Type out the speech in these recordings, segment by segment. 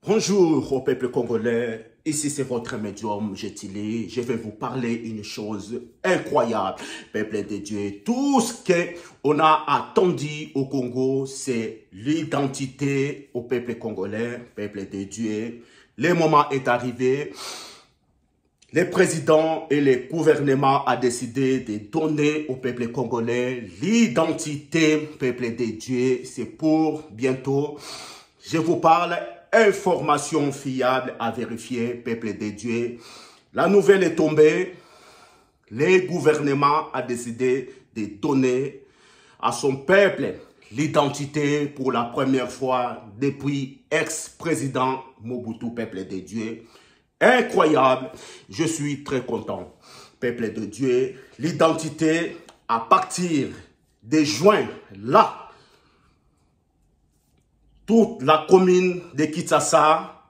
Bonjour au peuple congolais, ici c'est votre médium Jetili. Je vais vous parler une chose incroyable, peuple de Dieu. Tout ce qu'on a attendu au Congo, c'est l'identité au peuple congolais, peuple de Dieu. Le moment est arrivé. Le président et le gouvernement ont décidé de donner au peuple congolais l'identité, peuple de Dieu. C'est pour bientôt. Je vous parle information fiable à vérifier, peuple de Dieu. La nouvelle est tombée. Le gouvernement a décidé de donner à son peuple l'identité pour la première fois depuis ex-président Mobutu, peuple de Dieu. Incroyable, je suis très content. Peuple de Dieu, l'identité à partir de juin, là, toute la commune de Kinshasa,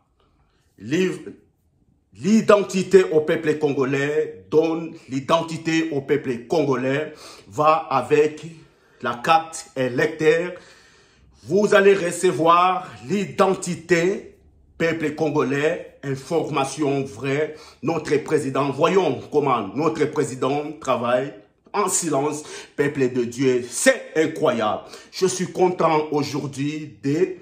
l'identité au peuple congolais, donne l'identité au peuple congolais, va avec la carte électeur. Vous allez recevoir l'identité peuple congolais, information vraie, notre président. Voyons comment notre président travaille en silence, peuple de Dieu. C'est incroyable. Je suis content aujourd'hui de...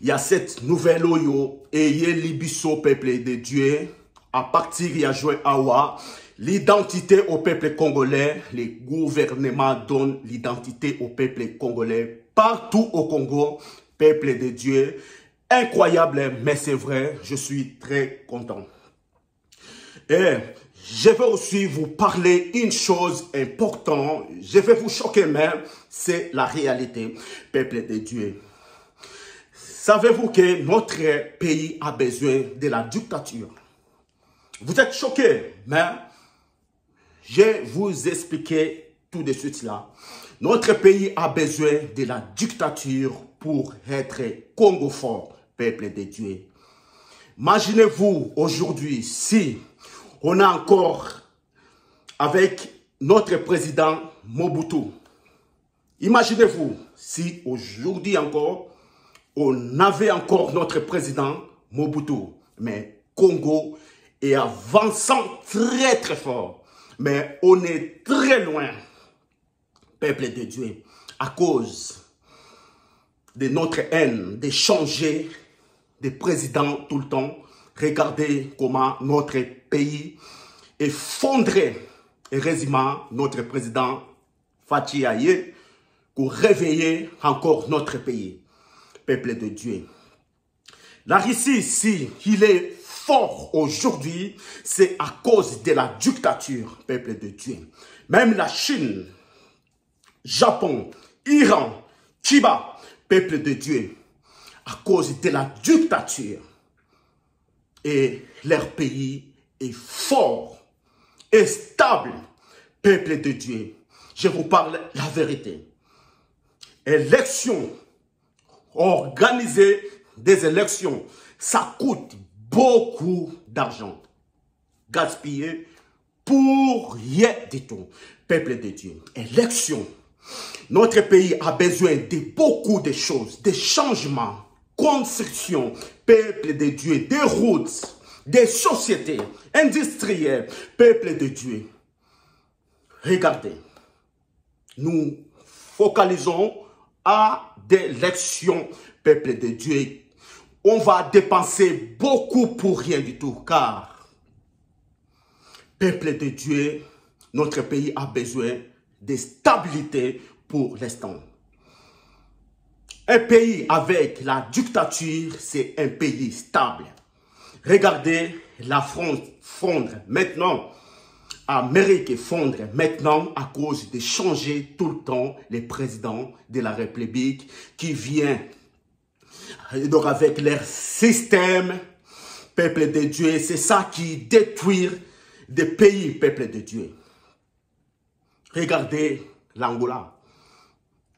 Il y a cette nouvelle oyo et il y a libiso, peuple de Dieu. À partir de juin awa, l'identité au peuple congolais, le gouvernement donne l'identité au peuple congolais partout au Congo, peuple de Dieu. Incroyable, mais c'est vrai, je suis très content. Et je vais aussi vous parler une chose importante, je vais vous choquer même, c'est la réalité, peuple de Dieu. Savez-vous que notre pays a besoin de la dictature? Vous êtes choqués, mais je vais vous expliquer tout de suite là. Notre pays a besoin de la dictature pour être Congo fort, peuple de Dieu. Imaginez-vous aujourd'hui si on a encore avec notre président Mobutu. Imaginez-vous si aujourd'hui encore on avait encore notre président Mobutu. Mais Congo est avançant très fort. Mais on est très loin, peuple de Dieu, à cause de notre haine, de changer de président tout le temps. Regardez comment notre pays effondré. Heureusement, notre président Fachi Aye pour réveiller encore notre pays. Peuple de Dieu. La Russie, si il est fort aujourd'hui, c'est à cause de la dictature, peuple de Dieu. Même la Chine, Japon, Iran, Cuba, peuple de Dieu, à cause de la dictature. Et leur pays est fort et stable, peuple de Dieu. Je vous parle la vérité. Élection. Organiser des élections, ça coûte beaucoup d'argent. Gaspillé pour rien du tout. Peuple de Dieu, élection. Notre pays a besoin de beaucoup de choses, des changements, construction, peuple de Dieu, des routes, des sociétés industrielles, peuple de Dieu. Regardez, nous focalisons à des élections, peuple de Dieu. On va dépenser beaucoup pour rien du tout, car, peuple de Dieu, notre pays a besoin de stabilité pour l'instant. Un pays avec la dictature, c'est un pays stable. Regardez la France fondre maintenant. L'Amérique fondre maintenant à cause de changer tout le temps les présidents de la République qui vient donc avec leur système, peuple de Dieu. C'est ça qui détruit des pays, peuple de Dieu. Regardez l'Angola,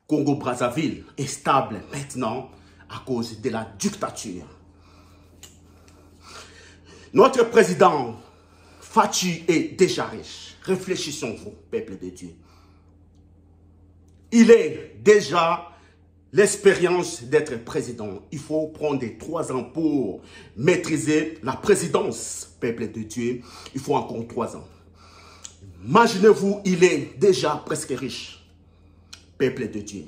Congo-Brazzaville est stable maintenant à cause de la dictature. Notre président Fachi est déjà riche. Réfléchissons-vous, peuple de Dieu. Il est déjà l'expérience d'être président. Il faut prendre 3 ans pour maîtriser la présidence, peuple de Dieu. Il faut encore 3 ans. Imaginez-vous, il est déjà presque riche, peuple de Dieu.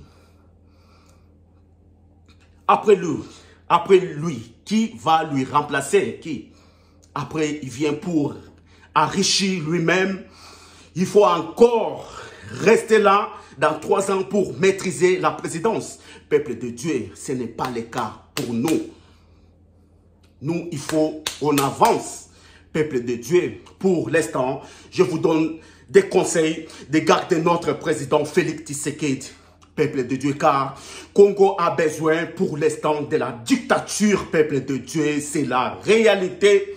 Après lui, qui va lui remplacer? Qui? Après, il vient pour enrichir lui-même. Il faut encore rester là dans 3 ans pour maîtriser la présidence. Peuple de Dieu, ce n'est pas le cas pour nous. Nous, il faut qu'on avance. Peuple de Dieu, pour l'instant, je vous donne des conseils de garder notre président Félix Tshisekedi. Peuple de Dieu, car Congo a besoin pour l'instant de la dictature. Peuple de Dieu, c'est la réalité.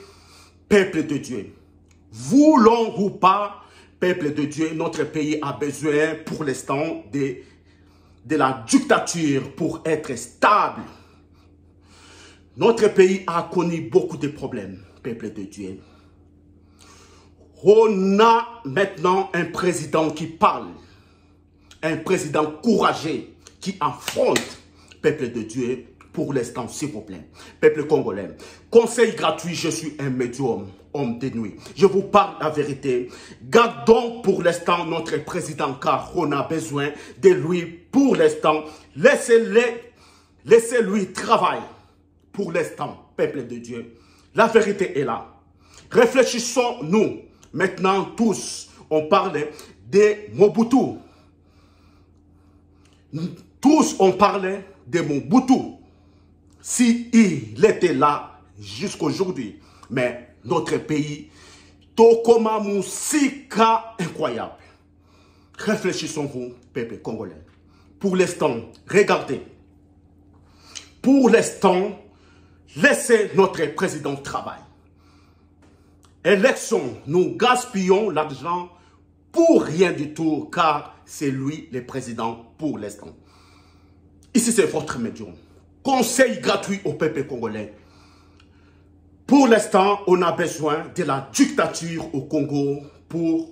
Peuple de Dieu, voulons ou pas, peuple de Dieu, notre pays a besoin pour l'instant de la dictature pour être stable. Notre pays a connu beaucoup de problèmes, peuple de Dieu. On a maintenant un président qui parle, un président courageux qui affronte, peuple de Dieu, pour l'instant, s'il vous plaît. Peuple congolais, conseil gratuit, je suis un médium, homme de nuit. Je vous parle la vérité. Gardons pour l'instant notre président, car on a besoin de lui pour l'instant. Laissez-lui travailler pour l'instant, peuple de Dieu. La vérité est là. Réfléchissons-nous. Maintenant, tous, on parle de Mobutu. Tous, on parlait de Mobutu. Si il était là jusqu'aujourd'hui, mais notre pays, Tokoma Moussika, incroyable. Réfléchissons-vous, peuple congolais. Pour l'instant, regardez. Pour l'instant, laissez notre président travailler. Élection, nous gaspillons l'argent pour rien du tout, car c'est lui le président pour l'instant. Ici, c'est votre médium. Conseil gratuit au peuple congolais. Pour l'instant, on a besoin de la dictature au Congo pour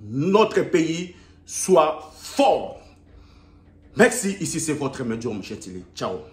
notre pays soit fort. Merci, ici c'est votre médium, Chetili. Ciao.